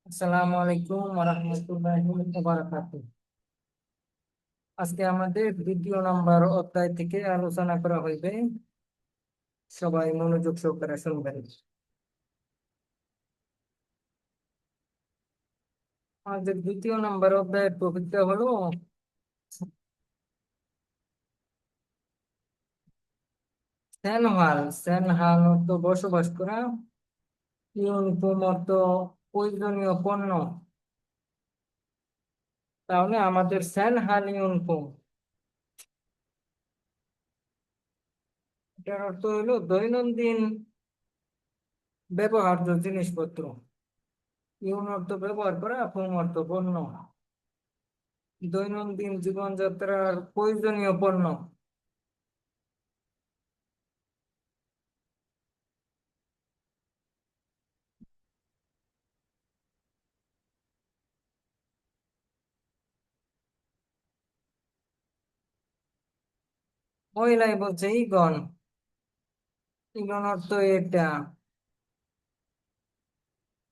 আসসালামু আলাইকুম ওয়া রাহমাতুল্লাহি ওয়া বারাকাতুহু। আজকে আমাদের দ্বিতীয় নম্বর অধ্যায় থেকে আলোচনা করা হইবে। সবাই মনোযোগ সহকারে শুনবেন। আমাদের দ্বিতীয় নম্বর অধ্যায়ের টপিকটা হলো সেনহাল। সেনহাল অর্থ বসবাস করা, ইউনিফর্ম অর্থ প্রয়োজনীয় পণ্য। তাহলে আমাদের সেনহাল ইউনিফর্ম এটার অর্থ হলো দৈনন্দিন ব্যবহার্য জিনিসপত্র। ইউন অর্থ ব্যবহার করা, ফর্ম অর্থ পণ্য। দৈনন্দিন জীবনযাত্রার প্রয়োজনীয় পণ্য। মহিলাই বলছে ইগন। ইগন অর্থ এটা।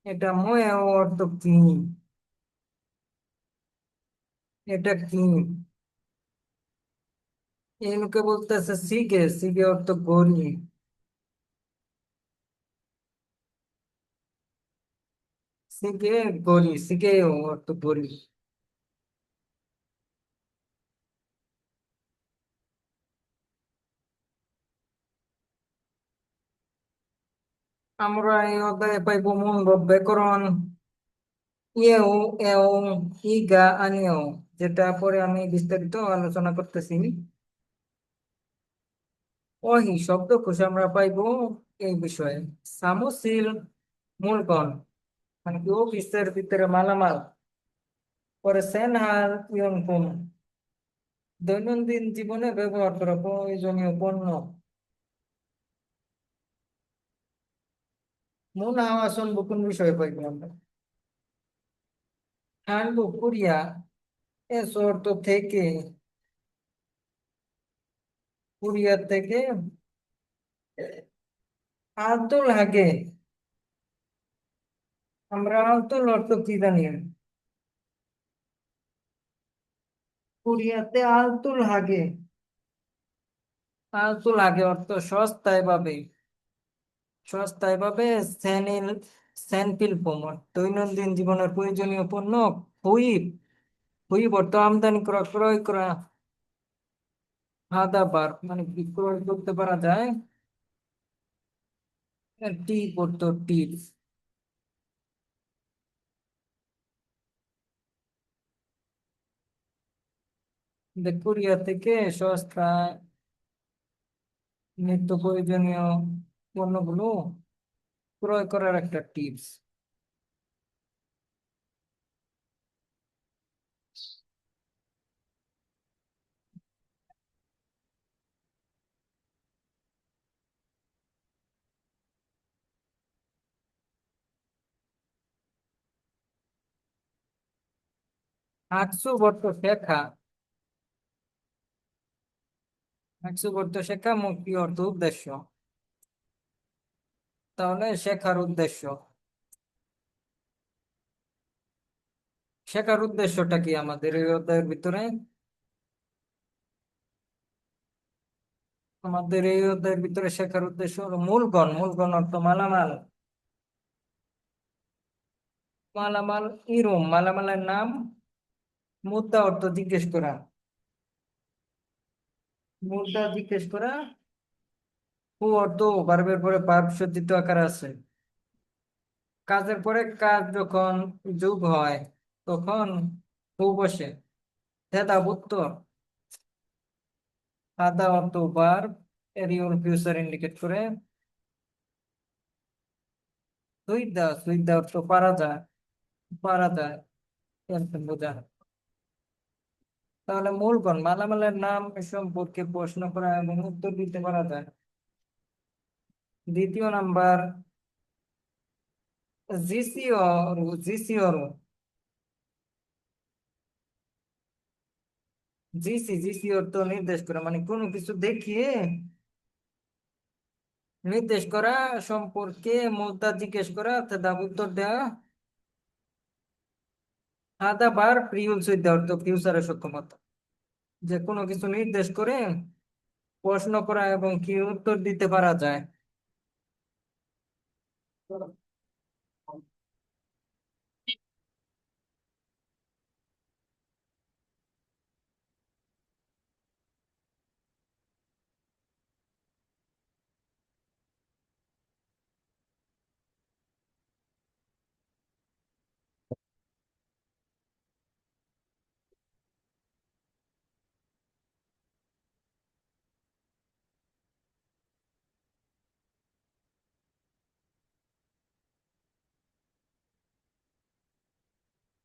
এটা ময় অর্থ কি? এটা কি? এই লোকে বলতেছে সিগে। সিগে অর্থ ঘড়ি। সিগে ঘড়ি। সিগে অর্থ ঘড়ি। আমরা এই অধ্যায়ে পাইব মূল ব্যাকরণ, ইয়েও, এও, ইগা, আনিও, যেটা পরে আমি বিস্তারিত আলোচনা করতেছি। ওহি শব্দকোষ আমরা পাইব এই বিষয়ে। সামুসিল মূলগণ, মানে কি অফিসের ভিতরে মালামাল। পরে সেনহাল ইয়নকুম, দৈনন্দিন জীবনে ব্যবহার করা প্রয়োজনীয় পণ্য। মূল আবাসন কোন বিষয়ে পাইব আমরা? আনবো কুরিয়া। এ শর্ত থেকে, কুরিয়া থেকে আলতুল হাগে। আমরা আলতুল অর্থ কি জানি? কুরিয়াতে আলতুল হাগে। আলতুল হাগে অর্থ সস্তায় ভাবে। সস্তায় ভাবে সেনিল, সেনফিল পণ্য, দৈনন্দিন জীবনের প্রয়োজনীয় পণ্য। হুইপ। হুইপ অর্থ আমদানি করা, ক্রয় করা। আদাবার মানে বিক্রয় করতে পারা যায়। টিপ অর্থ টিপ। কোরিয়া থেকে সস্তা নিত্য প্রয়োজনীয় পণ্যগুলো ক্রয় করার একটা টিপস। 800 বর্ত শেখা। 800 বর্ত শেখা মুখ্য অর্থ উদ্দেশ্য। তাহলে শেখার উদ্দেশ্য, শেখার উদ্দেশ্যটা কি আমাদের এই অধ্যায়ের ভিতরে? আমাদের এই অধ্যায়ের ভিতরে শেখার উদ্দেশ্য হলো মূলগণ। মূলগণ অর্থ মালামাল। মালামাল ইরুম, মালামালের নাম। মুদ্রা অর্থ জিজ্ঞেস করা। মুদ্রা জিজ্ঞেস করা। হু অর্থ ভার্বের পরে ভার্ব সজ্জিত আকার আছে। কাজের পরে কাজ যখন যোগ হয় তখন হু বসে। তেদা উত্তর। আদা অর্থ ভার্ব, এরিয়ল ফিউচার ইন্ডিকেট করে। সুইদা, সুইদা অর্থ পারা যায়। পারা যায় এরকম বোঝায়। তাহলে মূলগণ মালামালের নাম সম্পর্কে প্রশ্ন করা এবং উত্তর দিতে পারা যায়। দ্বিতীয় নাম্বার, জিসিওর। জিসিওর, জিসি। জিসি অর্থ নির্দেশ করা, মানে কোনো কিছু দেখিয়ে নির্দেশ করা, সম্পর্কে মুদ্রা জিজ্ঞেস করা তথা উত্তর দেওয়া। আদা বার প্রিউস উইথ অর্থ ফিউচারের সক্ষমতা, যে কোনো কিছু নির্দেশ করে প্রশ্ন করা এবং কি উত্তর দিতে পারা যায়।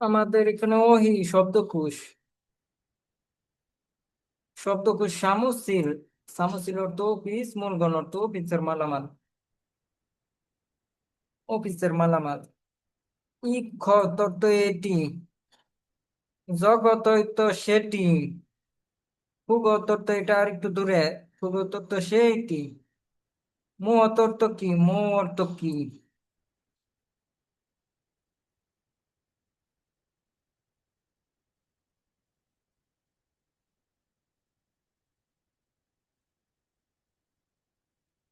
আমাদের এখানে ওহি শব্দকোষ। শব্দকোষ সামুসিল। সামুসিল অর্থ অফিস, মূলগণ অর্থ অফিসের মালামাল। অফিসের মালামাল। ই খ তত্ত্ব এটি। জগত তো সেটি। ফুগ তত্ত্ব এটা আর একটু দূরে। ফুগ তত্ত্ব সেইটি। মু অর্থ কি, মু অর্থ কি?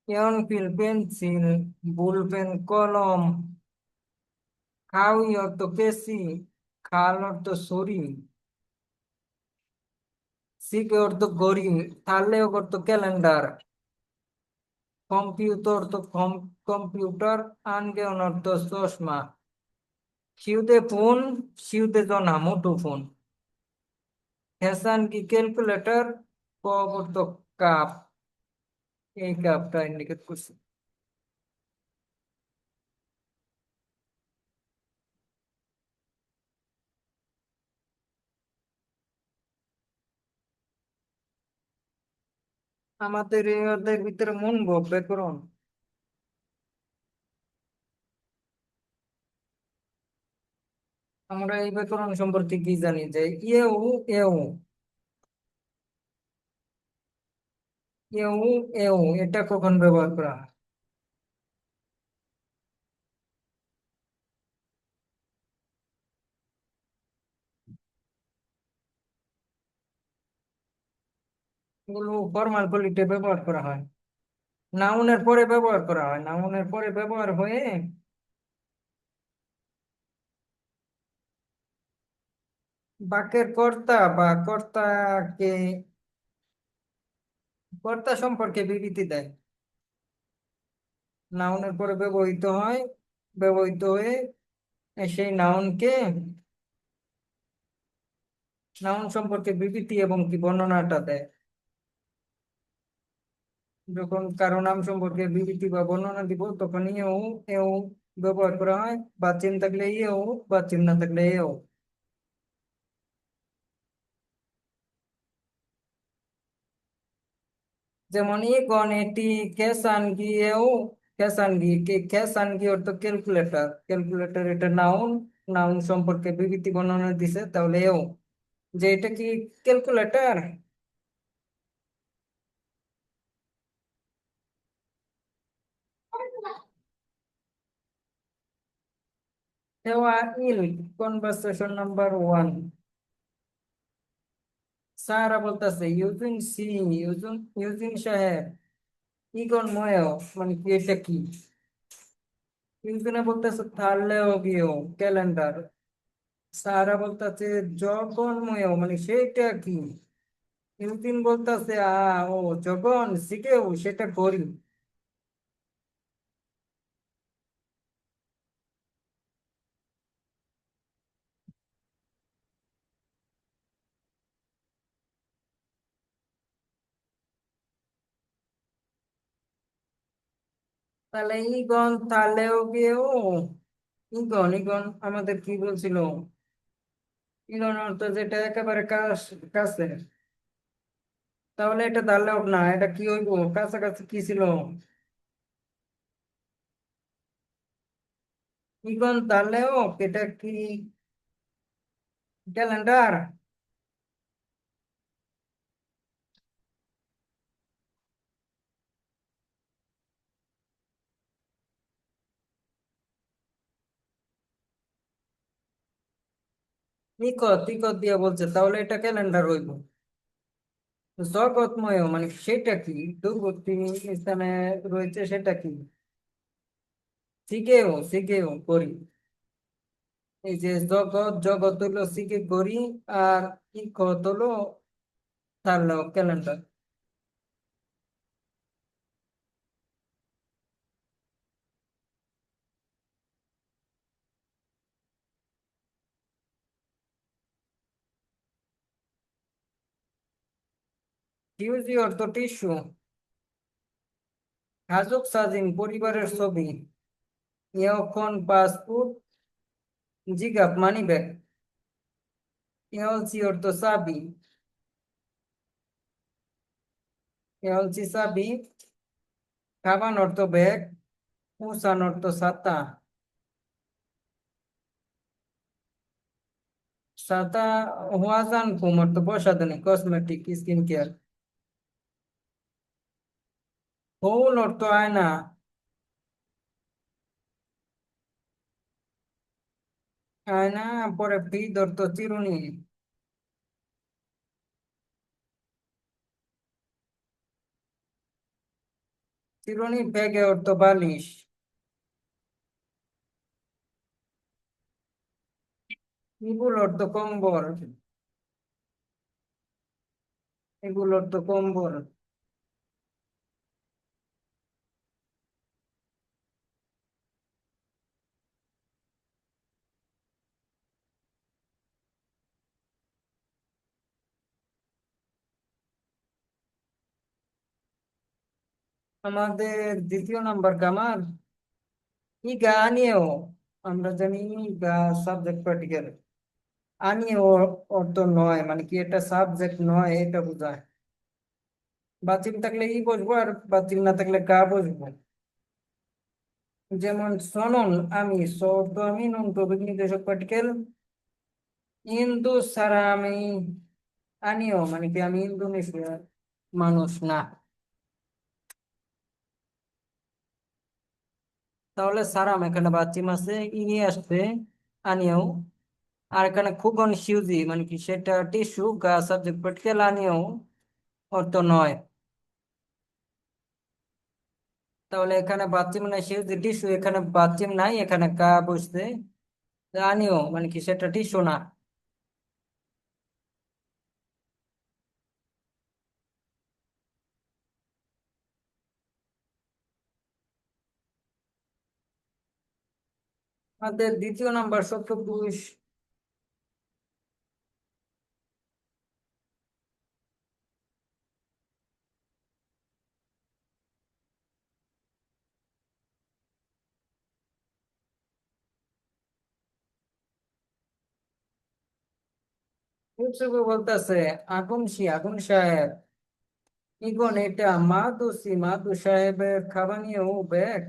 Pencil pencil. বল পেন কলম। খাউই অর্থ কেসি। খাল অর্থ সরি। সিকে অর্থ ঘড়ি। থালে অর্থ ক্যালেন্ডার। কম্পিউটার তো কম্পিউটার। আনগে অর্থ চশমা। সিউতে ফোন। সিউতে জনা মুঠো ফোন। ফ্যাশন কি ক্যালকুলেটর। ক অর্থ কাপ। এই কাপটা ইন্ডিকেট করছে। আমাদের এই অধ্যায়ের ভিতরে মন ভাব ব্যাকরণ। আমরা এই ব্যাকরণ সম্পর্কে কি জানি, যে ইয়েও এও। এও এও এটা কখন ব্যবহার করা হয়? এগুলো ফর্মাল বলিতে ব্যবহার করা হয়। নাউনের পরে ব্যবহার করা হয়, নাউনের পরে ব্যবহার হয়ে বাক্যের কর্তা বা কর্তাকে, কর্তা সম্পর্কে বিবৃতি দেয়। নাউনের পরে ব্যবহৃত হয়, ব্যবহৃত হয়ে সেই নাউনকে, নাউন সম্পর্কে বিবৃতি এবং কি বর্ণনাটা দেয়। যখন কারো নাম সম্পর্কে বিবৃতি বা বর্ণনা দিব তখন ইয়েও এও ব্যবহার করা হয়। বা চিন থাকলে ইয়েও, বা চিন না থাকলে এও। যেমন গণ এটি খেসানগিয়েও। খেসানগি কে খেসানগি অর্থ ক্যালকুলেটর। ক্যালকুলেটর এটা নাউন। নাউন সম্পর্কে বিবৃতি বর্ণনা দিছে, তাহলে এও, যে এটা কি ক্যালকুলেটর। দেওয়া ইল। Conversation number one. সারা বলতেছে ইউজিন সি। ইউজিন ইউজিন সাহেব। ইগন ময়েও, মানে কি এটা কি? ইউজিনে বলতেছে থার্লেও গিয়েও ক্যালেন্ডার। সারা বলতেছে জগন্ময়, মানে সেটা কি? ইউতিন বলতেছে ও যখন শিখেও সেটা করি। তাহলে ইগন তাহলেও গিয়েও। ইগন ইগন আমাদের কি বলছিল? ইগন অর্থ যেটা একেবারে কাছে। তাহলে এটা তাহলেও না, এটা কি হইব? কাছাকাছি কি ছিল? ইগন তাহলেও এটা কি ক্যালেন্ডার? ইকত ইকত দিয়া বলছে, তাহলে এটা ক্যালেন্ডার হইব। জগৎময় মানে সেটা কি? দুর্গতি স্থানে রয়েছে সেটা কি? শিখেও শিখেও করি। এই যে জগৎ জগৎ হলো শিখে করি, আর ইকত হলো তার ক্যালেন্ডার। টিউজি অর্থ টিস্যু। হাজক সাজিন পরিবারের ছবি। ইয়খন পাসপোর্ট। জিগাপ money bag. ইহলসি অর্থ চাবি। ইহলসি চাবি। খাবান অর্থ ব্যাগ। উসান অর্থ ছাতা। ছাতা। ওয়াজান কুম অর্থ প্রসাধনী কসমেটিক স্কিন কেয়ার। হৌল অর্থ আয়না। আয়না। পরে ফিদ অর্থ চিরুনি। চিরুনি ব্যাগে অর্থ বালিশ। ইবুল অর্থ কম্বল। এগুলো অর্থ কম্বল। আমাদের দ্বিতীয় নাম্বার কামাল। ই গা নিয়েও আমরা জানি। গা সাবজেক্ট প্র্যাকটিক্যাল। আনিয়েও অর্থ নয়, মানে কি এটা সাবজেক্ট নয় এটা বোঝায়। বাতিল থাকলে ই বসবো, আর বাতিল না থাকলে গা বসবো। যেমন সনন আমি, সর্দ আমি, নুন প্রভৃতি নির্দেশক পার্টিকেল। ইন্দু সারা আমি। আনিও মানে কি আমি ইন্দোনেশিয়ার মানুষ না। তাহলে সারাম এখানে বাচ্চিম আছে, ইনি আসবে। আনিও। আর এখানে খুগন সিউজি মানে কি সেটা টিস্যু, গা সাবজেক্ট পার্টিকেল, আনিও অর্থ নয়। তাহলে এখানে বাথচিম নাই, সিউজি টিস্যু, এখানে বাথচিম নাই, এখানে গা বসছে। আনিও মানে কি সেটা টিস্যু না। আমাদের দ্বিতীয় নাম্বার সপ্তপুরুষ। উৎসবে বলতেছে আগুনশি আগুন সাহেব। ইগন এটা মাদুসি মাদু সাহেবের খাবানিও ব্যাগ।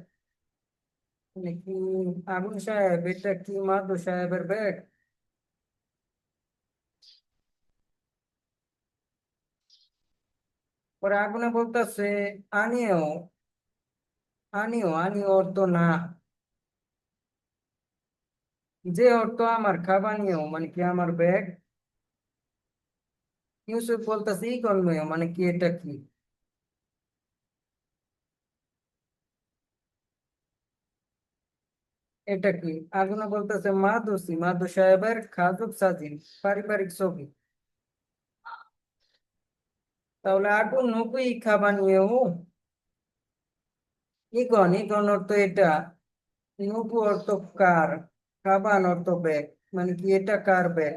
নাকি আগুন সাহেব এটা কি মাদু সাহেবের ব্যাগ? পরে আগুনে বলতেছে আনিও। আনিও আনিও অর্থ না। যে অর্থ আমার খাবানিও মানে কি আমার ব্যাগ। ইউসুফ বলতেছে ইগন মেয় মানে কি এটা কি? এটা কি? আগুনে বলতেছে মাদুসি মাদু সাহেবের খাজুক সাজিন পারিবারিক ছবি। তাহলে আগুন নকুই খাবানিও। ইগন ইগন অর্থ এটা। নকু অর্থ কার। কাবান অর্থ ব্যাগ। মানে কি এটা কার ব্যাগ?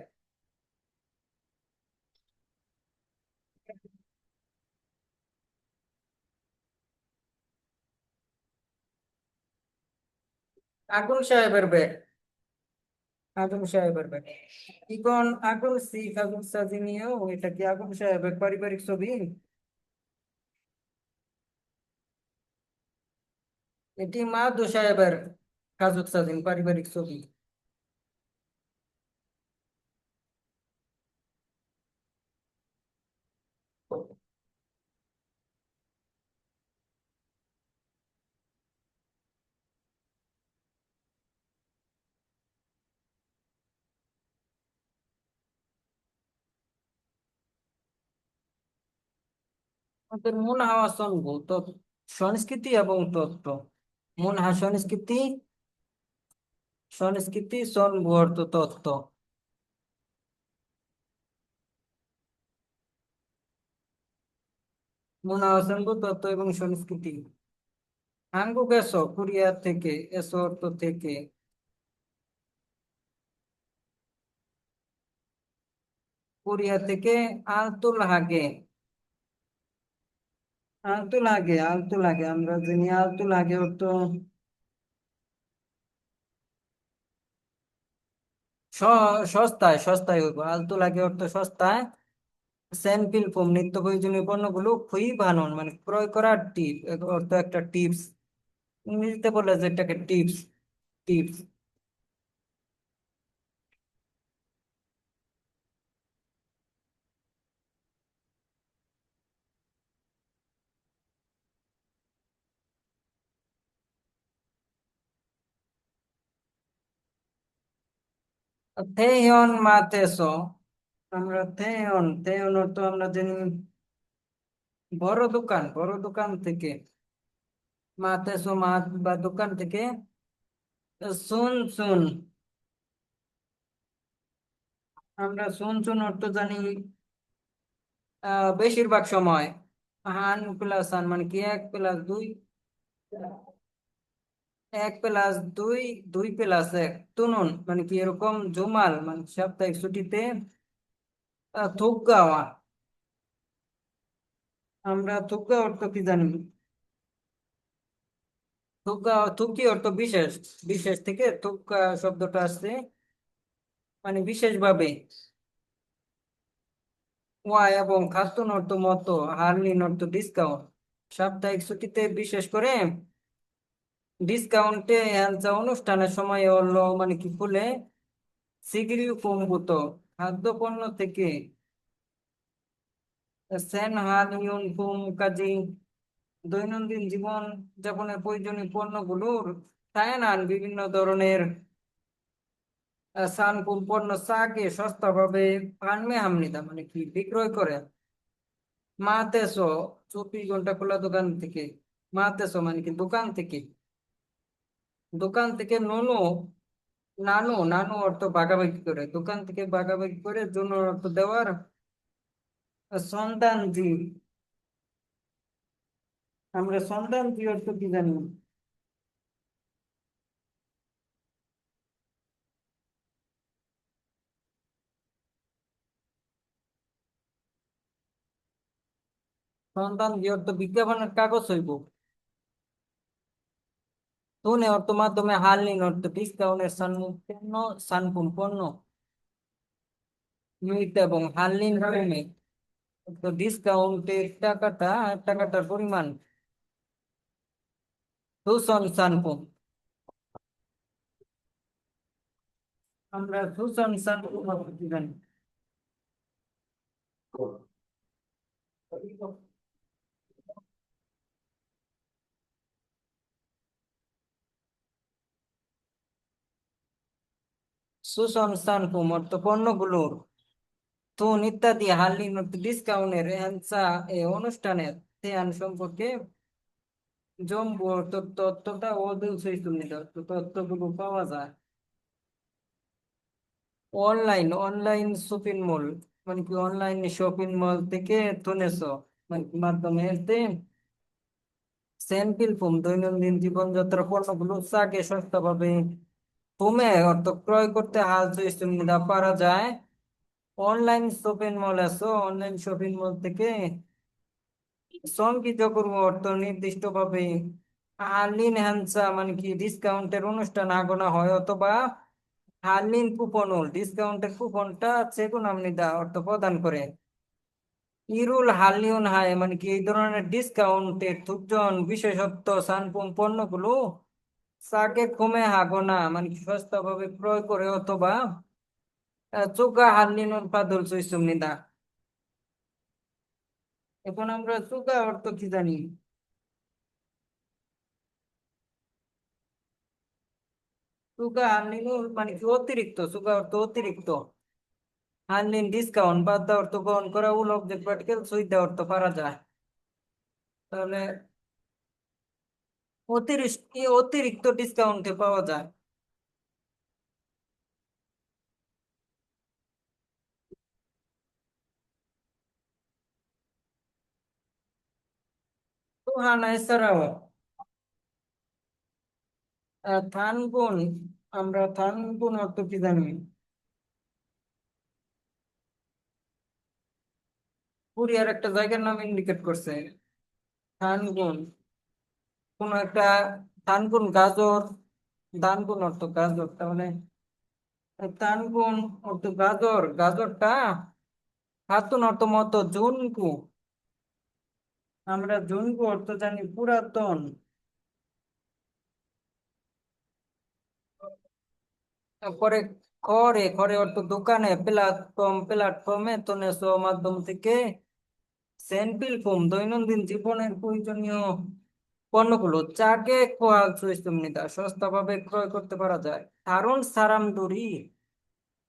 আগুন সাহেবের ব্যাগ। আগুন সাহেবের ব্যাগ। ইগন আগুন সি আগুন সাজিনিও এটা কি আগুন সাহেবের পারিবারিক ছবি? এটি মাদু সাহেবের কাজুক সাজিন পারিবারিক ছবি। আমাদের মনে হওয়া সঙ্গ তো সংস্কৃতি এবং তত্ত্ব। মনে হয় সংস্কৃতি, সংস্কৃতি সঙ্গ অর্থ তত্ত্ব। মনে হয় সঙ্গ তত্ত্ব এবং সংস্কৃতি। হাঙ্গুক এসো কোরিয়া থেকে, এসো অর্থ থেকে। কোরিয়া থেকে। আলতুল হাগে, আলতুল হাগে, আলতুল হাগে আমরা জানি আলতুল হাগে অর্থ সস্তায়, সস্তায় হইব। আলতুল হাগে অর্থ সস্তায়। স্যাম্পল ফোম নিত্য প্রয়োজনীয় পণ্যগুলো খুবই বানান মানে ক্রয় করার টিপ অর্থ একটা টিপস। ইংরেজিতে বলে যে এটাকে টিপস, টিপস। থেয়ন মাতেছো, আমরা থেয়ন, থেয়ন অর্থ আমরা জানি বড় দোকান, বড় দোকান থেকে। মাতেছো মাত বা দোকান থেকে। শুন শুন, আমরা শুন শুন অর্থ জানি বেশিরভাগ সময়। হান প্লাস হান মানে কি, এক প্লাস দুই, এক প্লাস দুই, দুই প্লাস এক। তুনুন মানে কি এরকম জুমাল মানে সাপ্তাহিক ছুটিতে থুক গাওয়া। আমরা থুকা অর্থ কি জানি? থুকা, থুকি অর্থ বিশেষ, বিশেষ থেকে থুকা শব্দটা আসছে মানে বিশেষভাবে। ওয়া এবং খাতুন অর্থ মতো, হারলিন অর্থ ডিসকাউন্ট। সাপ্তাহিক ছুটিতে বিশেষ করে ডিসকাউন্টে হ্যান্সা অনুষ্ঠানের সময় হলো মানে কি খুলে সিগড়ি কমবুত খাদ্যপণ্য থেকে। সেন হান ইউন ফুম কাজী দৈনন্দিন জীবন যাপনের প্রয়োজনীয় পণ্যগুলোর চায়নান বিভিন্ন ধরনের সানপুর পণ্য চাকে সস্তাভাবে পানমে হামনিদা মানে কি বিক্রয় করে। মাতেছো 24 ঘন্টা খোলা দোকান থেকে। মাতেছো মানে কি দোকান থেকে। দোকান থেকে নোনো, নানু, নানু অর্থ ভাগাভাগি করে, দোকান থেকে ভাগাভাগি করে, জন্য অর্থ দেওয়ার। সন্তান জি, আমরা সন্তান জি অর্থ কি জানি? সন্তান জি অর্থ বিজ্ঞাপনের কাগজ হইব। তুনে অর্থ মাধ্যমে, হার্লিন অর্থ ডিসকাউন্টের পণ্য, সানপুন পণ্য। মিট এবং হার্লিন কমে তো ডিসকাউন্টের টাকাটা, টাকাটার পরিমাণ। সুসন সানপুন, আমরা সুসন সানপুন অর্থ কি জানি? সুসংস্থানকুম অর্থ পণ্যগুলোর। তুন ইত্যাদি হার্লিন অর্থ ডিসকাউন্টের হ্যান্সা এ অনুষ্ঠানের ধ্যান সম্পর্কে জম্বু অর্থ তথ্যটা ওদের সহিত তথ্যগুলো পাওয়া যায়। অনলাইন, অনলাইন শপিং মল মানে কি অনলাইন শপিং মল থেকে তুনেছ মানে কি মাধ্যমে এতে স্যাম্পল ফোম দৈনন্দিন জীবনযাত্রা পণ্যগুলো চাকে সস্তাভাবে কমে অর্থ ক্রয় করতে হাল সুবিধা পারা যায়। অনলাইন শপিং মল আছে, অনলাইন শপিং মল থেকে সংগীত করবো অর্থ নির্দিষ্ট ভাবে হার্লিন হ্যান্সা মানে কি ডিসকাউন্টের অনুষ্ঠান আগানো হয়, অথবা হার্লিন কুপন ডিসকাউন্টের কুপনটা চেকুন আপনি দা অর্থ প্রদান করে। ইরুল হার্লিউন হাই মানে কি এই ধরনের ডিসকাউন্টের তুকজন বিশেষত্ব সানপুন পণ্যগুলো সাকে কমে হাগোনা মানে কি সস্তাভাবে ক্রয় করে, অথবা চোখা হার্লিন উৎপাদন সইসুম নিদা। এখন আমরা চোখা অর্থ কি জানি? সুগা হার্লিন মানে কি অতিরিক্ত, সুগা অর্থ অতিরিক্ত। হার্লিন ডিসকাউন্ট বাদ দেওয়া অর্থ গ্রহণ করা, উল অবজেক্ট পার্টিকেল সুইচ দেওয়া অর্থ পারা যায়। তাহলে অতিরিক্ত ডিসকাউন্টে পাওয়া যায়। তো হ্যাঁ না, এছাড়াও থানকুন, আমরা থানকুন অর্থ কি জানি? কোরিয়ার একটা জায়গার নাম ইন্ডিকেট করছে। থানকুন কোন একটা, থানকুন গাজর, ধানকুন অর্থ গাজর, তাহলে থানকুন অর্থ গাজর, গাজরটা খাতুন অর্থ মতো জুনকু, আমরা জুনকু অর্থ জানি পুরাতন। তারপরে খড়ে, খড়ে অর্থ দোকানে, প্ল্যাটফর্ম, প্ল্যাটফর্মে মাধ্যম থেকে স্যাম্পল ফোম দৈনন্দিন জীবনের প্রয়োজনীয় পণ্যগুলো চাকে কোয়াল সুইস্তমনিদা সস্তাভাবে ক্রয় করতে পারা যায়। কারণ সারাম দড়ি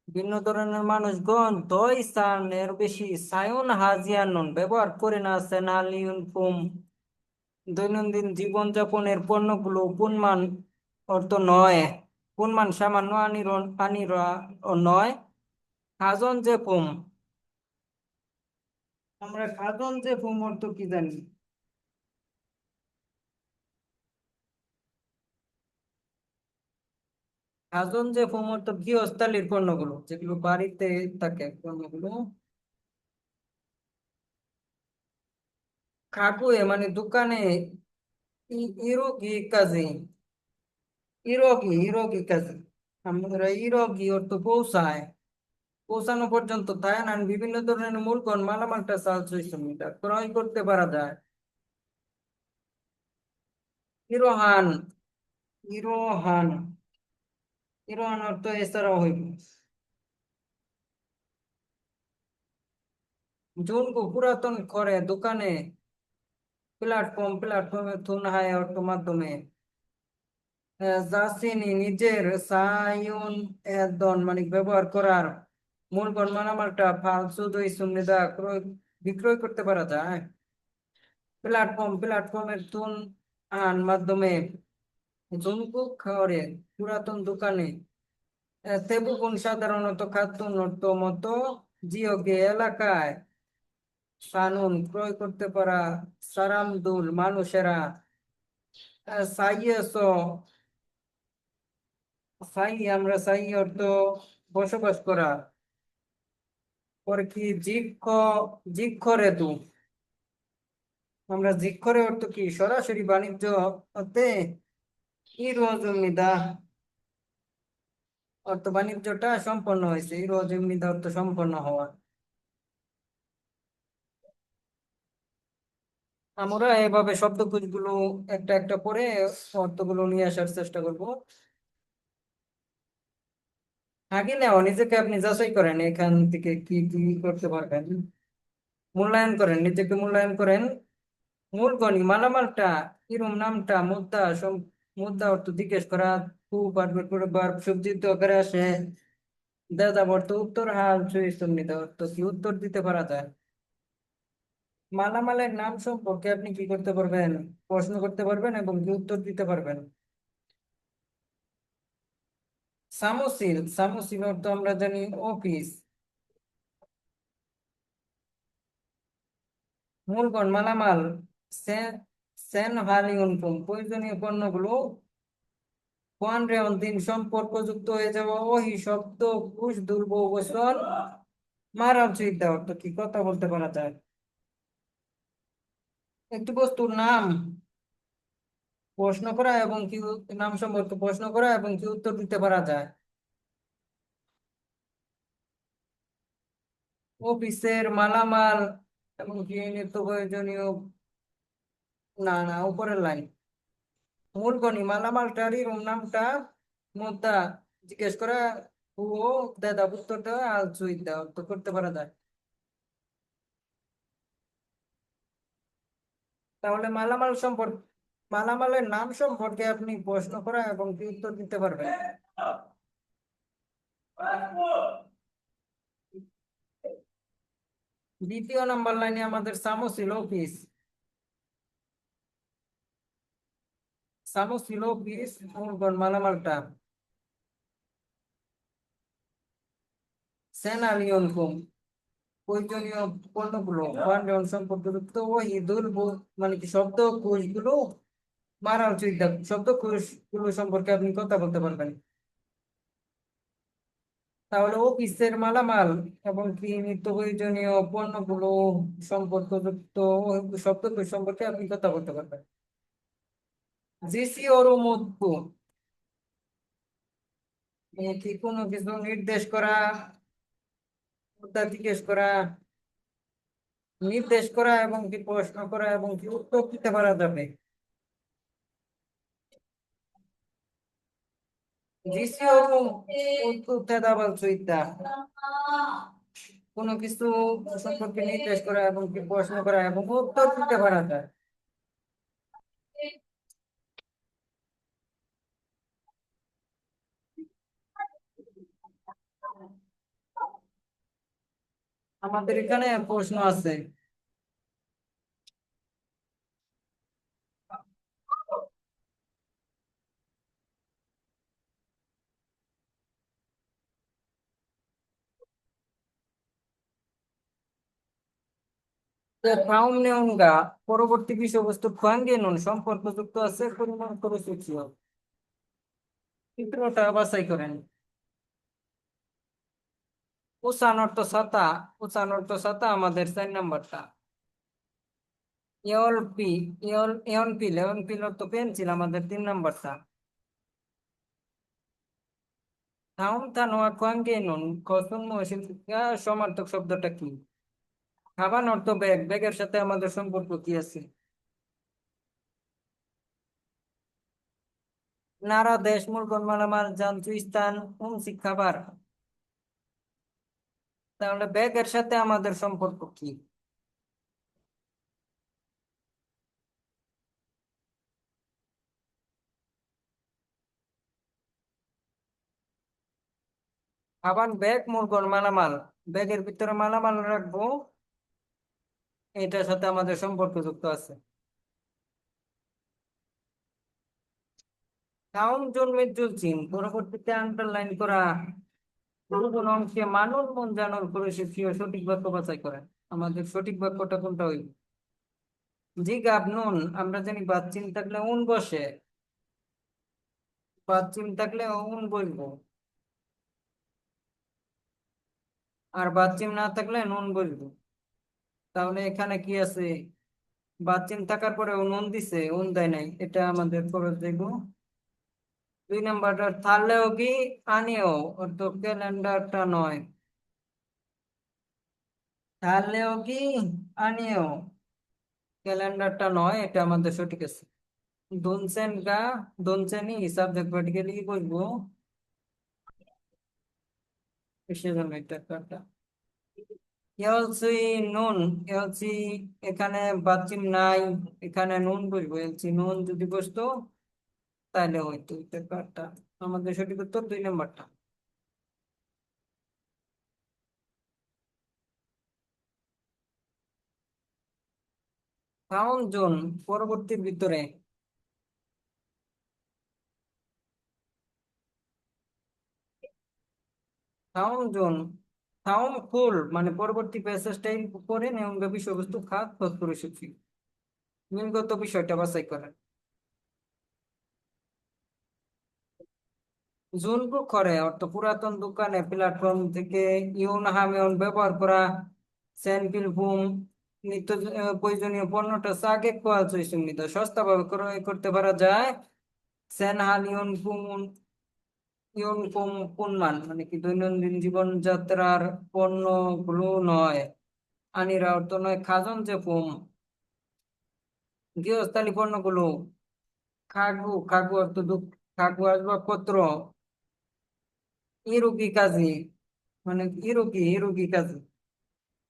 ভিন্ন ধরনের মানুষগণ দই সানের বেশি সায়ন হাজিয়ানন ব্যবহার করে না সেনালিয়ন ফোম দৈনন্দিন জীবনযাপনের পণ্যগুলো গুণমান অর্থ নয়, গুণমান সামান্য আনির নয়। খাজন যে ফোম, আমরা খাজন যে ফোম অর্থ কি জানি? খাজন যে ফোম অর্থ গৃহস্থালির পণ্যগুলো, যেগুলো বাড়িতে থাকে পণ্যগুলো। কাকুয়ে মানে দোকানে, ইরোগি কাজে, ইরোগি কাজে, আমরা ইরোগি অর্থ পৌঁছায়, পৌঁছানো পর্যন্ত তাই না বিভিন্ন ধরনের মূলকণ মালামালটা সাহায্য ক্রয় করতে পারা যায়। ইরোহান, ইরোহান, ইরোহান অর্থ এছাড়াও হইব জুনকু পুরাতন করে দোকানে, প্ল্যাটফর্ম, প্ল্যাটফর্মে থুন হায় অর্থ মাধ্যমে। জাসিনি নিজের সায়ন দন মানে ব্যবহার করার মূলকণ মালামালটা ফালসু দই সুবিধা ক্রয় বিক্রয় করতে পারা যায়। প্ল্যাটফর্ম, প্ল্যাটফর্মের তুন আন মাধ্যমে জুনকু খাওয়ারে পুরাতন দোকানে। তেবুকুন সাধারণত খাতুন অর্থ মতো জিওগে এলাকায় সানুন ক্রয় করতে পারা সারামদুল মানুষেরা। সাইয়েস, সাই, আমরা সাই অর্থ বসবাস করা। পরে কি জিক্ষরে দু, আমরা জিক্ষরে অর্থ কি সরাসরি বাণিজ্য হতে, ই রোজমিদা অর্থ বাণিজ্যটা সম্পন্ন হয়েছে, ই রোজমিদা অর্থ সম্পন্ন হওয়া। আমরা এভাবে শব্দগুলো একটা একটা করে অর্থগুলো নিয়ে আসার চেষ্টা করব। আগে নেওয়া নিজেকে আপনি যাচাই করেন, এখান থেকে কি কি করতে পারবেন, মূল্যায়ন করেন, নিজেকে মূল্যায়ন করেন। মূল গণি মালামালটা কিরম নামটা মুদ্রা মুদ্রা অর্থ জিজ্ঞেস করা, খুব বার সবজি আকারে আসে। দাদা অর্থ উত্তর, হাল সুইস্তম নিতে অর্থ কি উত্তর দিতে পারা যায়। মালামালের নাম সম্পর্কে আপনি কি করতে পারবেন? প্রশ্ন করতে পারবেন এবং কি উত্তর দিতে পারবেন। সামোসিল, সামোসিল অর্থ আমরা জানি অফিস। মূলগণ মালামাল সেন, সেন হালিউনফুম প্রয়োজনীয় পণ্যগুলো। কোয়ান রেওন দিন সম্পর্কযুক্ত হয়ে যাওয়া ওহি শব্দ কুশ দুর্বল বচন মারাল চিন্তা অর্থ কি কথা বলতে পারা যায়। একটি বস্তুর নাম প্রশ্ন করা এবং কি নাম সম্পর্কে প্রশ্ন করা এবং কি উত্তর দিতে পারা যায়। অফিসের মালামাল এবং কি নিত্য প্রয়োজনীয়, না না উপরের লাইন। মূল গণি মালামালটারই নামটা মুদ্রা জিজ্ঞেস করা, ও দাদা উত্তর দেওয়া আর সুইট দেওয়া উত্তর করতে পারা যায়। তাহলে মালামালের নাম সম্পর্কে আপনি প্রশ্ন করা এবং কি উত্তর দিতে পারবেন। দ্বিতীয় নাম্বার লাইনে আমাদের সামো ছিল অফিস। সামো ছিল পিস মালামালটা সেনালিয়ন কম প্রয়োজনীয় পণ্যগুলো ওয়ান সম্পর্কযুক্ত ওয়াহিদুল মানে কি শব্দ কোষগুলো মারা উচিত শব্দ কোষগুলো সম্পর্কে আপনি কথা বলতে পারবেন। তাহলে অফিসের মালামাল এবং কি নিত্য প্রয়োজনীয় পণ্যগুলো সম্পর্কযুক্ত শব্দ কোষ সম্পর্কে আপনি কথা বলতে পারবেন। জিসি ওর কি কোনো কিছু নির্দেশ করা, মুদ্রা জিজ্ঞেস করা, নির্দেশ করা এবং কি প্রশ্ন করা এবং কি উত্তর দিতে পারা যাবে। জিসিও উত্তর দাবাল সুইতা কোনো কিছু সম্পর্কে নির্দেশ করা এবং কি প্রশ্ন করা এবং উত্তর দিতে পারা যায়। আমাদের এখানে প্রশ্ন আছে, ফাউমনেউঙ্গা পরবর্তী বিষয়বস্তু ফাঙ্গেনুন সম্পর্কযুক্ত আছে পরিমাণ করে সূচিও চিত্রটা বাছাই করেন। উসান অর্থ ছাতা, উসান অর্থ ছাতা আমাদের 4 নাম্বারটা। এল পি এন পিল অর্থ পেন্সিল আমাদের 3 নাম্বারটা। থাউম থানোয়া কোয়াঙ্গেনুন কসুন মহসিন সমার্থক শব্দটা কি? খাবান অর্থ ব্যাগ, ব্যাগের সাথে আমাদের সম্পর্ক কি আছে? নারা দেশ মুরগন মালামাল জানতু স্থান খাবার। তাহলে ব্যাগের সাথে আমাদের সম্পর্ক কি? আবার ব্যাগ মুরগন মালামাল, ব্যাগের ভিতরে মালামাল রাখবো, এটার সাথে আমাদের সম্পর্ক যুক্ত আছে। কাউন জন্মের চলছেন পরবর্তীতে আন্ডারলাইন করা কোন অংশে মানুষ মন জানার করে সে সঠিক বাক্য বাছাই করেন। আমাদের সঠিক বাক্যটা কোনটা হইল? জি গাব নুন, আমরা জানি বাচ্চিন থাকলে উন বসে, বাচ্চিন থাকলে উন বসবো, আর বাচ্চিম না থাকলে নুন বসবো। তাহলে এখানে কি আছে? বাচ্চিম থাকার পরে নুন দিছে, উন দেয় নাই, এটা আমাদের খরচ দেখবো। 2 নাম্বারটা থাকলেও কি আনিও অর্থ ক্যালেন্ডারটা নয়, থাকলেও কি আনিও ক্যালেন্ডারটা নয়, এটা আমাদের সঠিক আছে। দুনসেন গা দুনসেনই হিসাব দেখবো, এটিকে কি বলবো? সেজন্য এটা কাটা এলসি নুন, এলসি এখানে বাচিম নাই, এখানে নুন বসবো, এলসি নুন যদি বসতো তাহলে হয়তো এটা কাটা। আমাদের সঠিক উত্তর 2 নাম্বারটা। ফাউন্ড জোন পরবর্তীর ভিতরে, ফাউন্ড জোন ফাউন্ড ফুল মানে পরবর্তী প্যাসেজটাই পড়েন এবং বিষয়বস্তু খাত খোঁজ করে শিখি, মিলগত বিষয়টা বাছাই করেন। জুনকু করে অর্থ পুরাতন দোকানে প্ল্যাটফর্ম থেকে ইউনহামেয়ন ব্যবহার করা স্যান্ডপিল বুম নিত্য প্রয়োজনীয় পণ্যটা আগে কোয়াল সুবিধা সস্তাভাবে ক্রয় করতে পারা যায়। সেনহান ইউন কুম ইউন কুম পুনমান মানে কি দৈনন্দিন জীবনযাত্রার পণ্যগুলো নয়। আনিরা অর্থ নয় খাজন যে পুম গৃহস্থালী পণ্যগুলো। খাগু খাগু অর্থ খাগু আসবাবপত্র। ইরুকি কাজী মানে ইরুকি কাজী,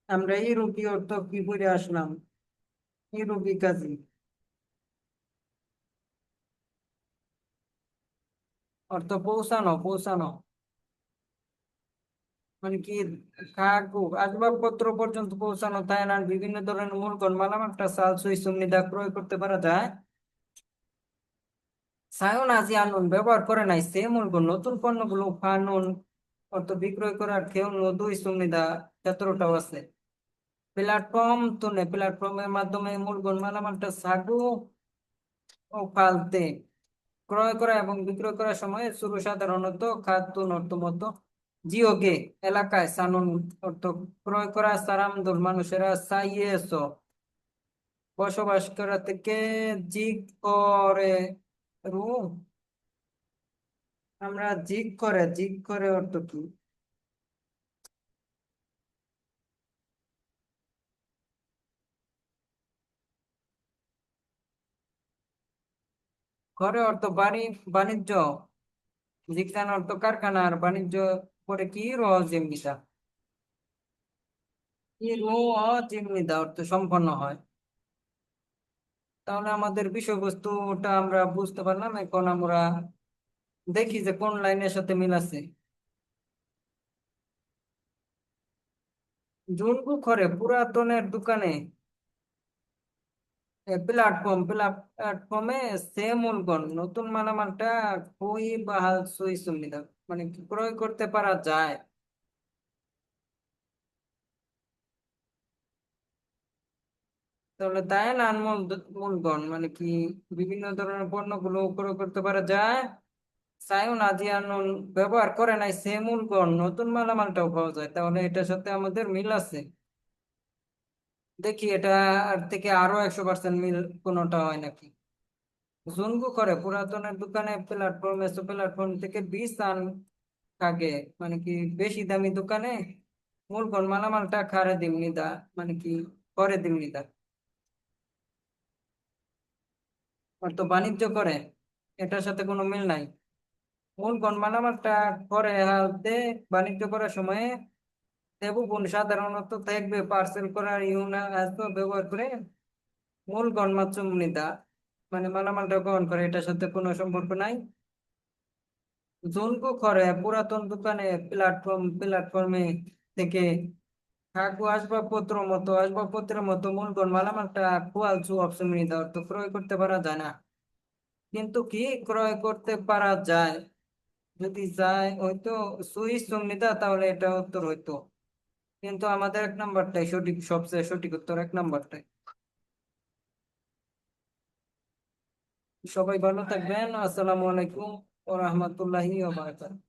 আমরা ইরুকি অর্থ কি করে আসলাম? ইরুকি কাজী অর্থ পৌঁছানো পৌঁছানো মানে কি কাকু আসবাবপত্র পর্যন্ত পৌঁছানো, তাই না? বিভিন্ন ধরনের মূলধন মালামালটা সাল সুই সুমনিদা ক্রয় করতে পারা যায়। সায়ন আজি আনুন ব্যবহার করে নাই সে মূল্য নতুন পণ্যগুলো ফানুন অর্থ বিক্রয় করার কেউ দুই সুবিধা 17টাও আছে। প্ল্যাটফর্ম তুলে প্ল্যাটফর্মের মাধ্যমে মূলধন মালামালটা সাগু ও ফালতে ক্রয় করা এবং বিক্রয় করার সময় শুরু সাধারণত খাতুন অর্থমত জিওগে এলাকায় সানুন অর্থ ক্রয় করা সারামদুল মানুষেরা সাইয়েস বসবাস করা থেকে জিগ করে রু আমরা জিগ করে অর্থ কি করে অর্থ বাড়ি বাণিজ্য জিগজান অর্থ কারখানার বাণিজ্য করে কি রজিমিতা কি রজিমিতা অর্থ সম্পন্ন হয়। তাহলে আমাদের বিষয়বস্তুটা আমরা বুঝতে পারলাম, এখন আমরা দেখি যে কোন লাইনের সাথে মিল আছে। জুনকু করে পুরাতনের দোকানে প্ল্যাটফর্মে সে মূলগণ নতুন মালামালটা খুবই বাহাল সই সুবিধা মানে কি ক্রয় করতে পারা যায়। তাহলে দায়ন আনমোল মূলগণ মানে কি বিভিন্ন ধরনের পণ্যগুলো ক্রয় করতে পারা যায়। সায়ন আজিয়ানুন ব্যবহার করে নাই সে মূলগণ নতুন মালামালটাও পাওয়া যায়, তাহলে এটার সাথে আমাদের মিল আছে। দেখি এটা আর থেকে আরো 100% মিল কোনোটা হয় নাকি। জুনগু করে পুরাতনের দোকানে প্ল্যাটফর্ম এসো প্ল্যাটফর্ম থেকে 20 আন কাগে মানে কি বেশি দামি দোকানে মূলধন মালামালটা খারে দিমনি দা মানে কি করে দিমনি দা অর্থ বাণিজ্য করে, এটার সাথে কোনো মিল নাই। মূলধন মালামালটা করে হাতে বাণিজ্য করার সময় দেবগুণ সাধারণত থাকবে পার্সেল করার ইউনা ব্যবহার করে মূল গণমাধ্যমনিদা মানে মালামালটা গ্রহণ করে, এটার সাথে কোনো সম্পর্ক নাই। জোনকো করে পুরাতন দোকানে প্ল্যাটফর্মে থেকে কাকু আসবাবপত্রের মতো মূলধন মালামালটা খোয়ালছু অপশন নিতে অর্থ ক্রয় করতে পারা যায় না, কিন্তু কি ক্রয় করতে পারা যায়। যদি যায় হয়তো সুইস নিতা তাহলে এটা উত্তর হইতো, কিন্তু আমাদের 1 নম্বরটাই সঠিক, সবচেয়ে সঠিক উত্তর 1 নম্বরটাই। সবাই ভালো থাকবেন, আসসালামু আলাইকুম ওয়া রাহমাতুল্লাহি ওয়া বারাকাতুহু।